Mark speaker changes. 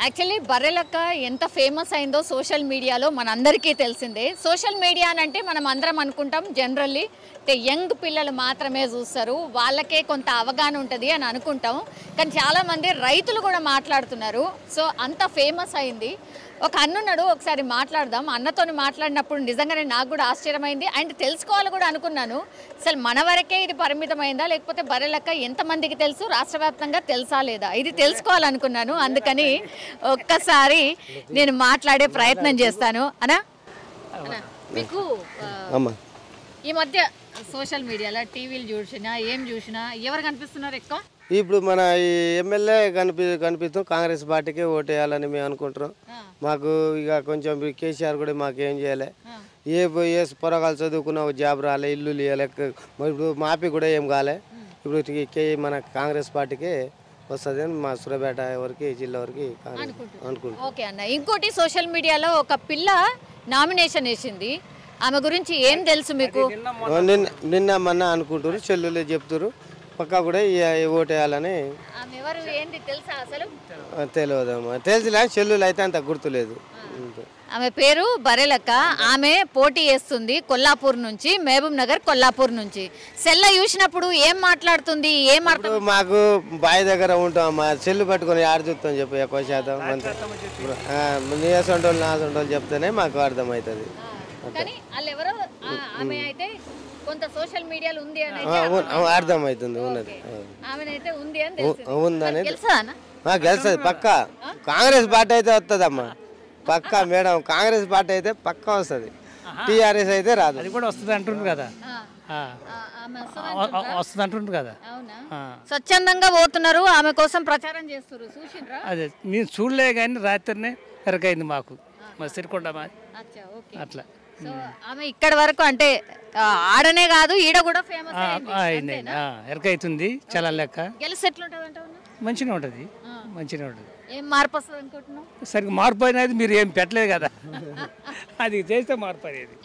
Speaker 1: Actually Barrelakka ఎంత famous అయిందో social మీడియాలో మనందరికీ తెలిసిందే. సోషల్ మీడియా అంటే మనం అందరం అనుకుంటాం జనరల్లీ అంటే యంగ్ పిల్లలు మాత్రమే చూస్తారు, వాళ్ళకే కొంత అవగాహన ఉంటుంది అని అనుకుంటాం. కానీ చాలామంది రైతులు కూడా మాట్లాడుతున్నారు. సో అంత ఫేమస్ అయింది. ఒక అన్నున్నాడు, ఒకసారి మాట్లాడదాం. అన్నతో మాట్లాడినప్పుడు నిజంగానే నాకు కూడా ఆశ్చర్యమైంది అండ్ తెలుసుకోవాలి కూడా అనుకున్నాను. అసలు మన వరకే ఇది పరిమితమైందా లేకపోతే బర్రెలక్క ఎంతమందికి తెలుసు, రాష్ట్ర వ్యాప్తంగా తెలుసా లేదా, ఇది తెలుసుకోవాలనుకున్నాను. అందుకని ఒక్కసారి నేను మాట్లాడే ప్రయత్నం చేస్తాను. అనా మీకు ఈ మధ్య సోషల్ మీడియాలో టీవీలు చూసినా ఏం చూసినా ఎవరు కనిపిస్తున్నారు ఎక్కువ?
Speaker 2: ఇప్పుడు మన ఈ ఎమ్మెల్యే కనిపిస్తాం, కాంగ్రెస్ పార్టీకే ఓటు వేయాలని మేము అనుకుంటున్నాం. మాకు ఇక కొంచెం కేసీఆర్ కూడా మాకేం చేయలే, ఏ పొరగాలు చదువుకున్న జాబ్ రాలే, ఇల్లు ఇవ్వలే, ఇప్పుడు మాపి కూడా ఏం కాలే. ఇప్పుడు మన కాంగ్రెస్ పార్టీకే వస్తుంది అని మా సూర్యాపేట వరకు జిల్లా వరకు అనుకుంటున్నాం.
Speaker 1: ఓకే అన్న, ఇంకోటి సోషల్ మీడియాలో ఒక పిల్ల నామినేషన్ వేసింది, ఆమె గురించి ఏం తెలుసు మీకు?
Speaker 2: నిన్న మొన్న అనుకుంటారు, చెల్లులే చెప్తారు, పక్కా కూడా ఓటు వేయాలని. తెలియదమ్మా, తెలుసులే, చెల్లులు అయితే అంత గుర్తులేదు.
Speaker 1: ఆమె పేరు బర్రెలక్క. ఆమె పోటీ చేస్తుంది కొల్లాపూర్ నుంచి, మహబూబ్ నగర్ కొల్లాపూర్ నుంచి. సెల్ల చూసినప్పుడు ఏం మాట్లాడుతుంది, ఏం అర్థం?
Speaker 2: మాకు బావి దగ్గర ఉంటాం, మా చెల్లు పట్టుకొని ఆడ చూస్తాం చెప్పి ఎక్కువ శాతం నీసంటోళ్ళు నాసంటోళ్ళు చెప్తేనే మాకు అర్థమవుతుంది.
Speaker 1: కానీ వాళ్ళు ఎవరో ఆమె అయితే కొంత సోషల్ మీడియాలో ఉంది అని
Speaker 2: అర్థమవుతుంది, ఉన్నది
Speaker 1: ఆమెనైతే ఉంది అని
Speaker 2: ఉందని
Speaker 1: గెలుస్తుంది.
Speaker 2: పక్కా కాంగ్రెస్ పార్టీ అయితే వస్తుందమ్మా, పక్కా మేడం. కాంగ్రెస్ పార్టీ అయితే పక్కా వస్తుంది, టీఆర్ఎస్ అయితే రాదు.
Speaker 3: అది కూడా వస్తుంది అంటుండ్రు కదా, వస్తుంది అంటుండ్రు కదా.
Speaker 1: స్వచ్ఛందంగా పోతున్నారు, ఆమె కోసం ప్రచారం చేస్తున్నారు.
Speaker 3: అదే మేము చూడలే కానీ రాత్రినే ఎరకైంది మాకు, మా సిరికొండ అట్లా.
Speaker 1: ఆమె ఇక్కడ వరకు అంటే ఆడనే కాదు, ఈడ కూడా ఫేమస్
Speaker 3: అయింది, ఎరకైతుంది చాలా లెక్క.
Speaker 1: గెలిస్తే ఎట్లుంటది అంటావు?
Speaker 3: మంచిగా ఉంటుంది, మంచిగా ఉంటుంది.
Speaker 1: ఏం మార్పు వస్తుంది అనుకుంటున్నావు?
Speaker 3: సరిగ్గా మార్పు అనేది మీరు ఏం పెట్టలేదు కదా, అది చేస్తే మార్పు అనేది.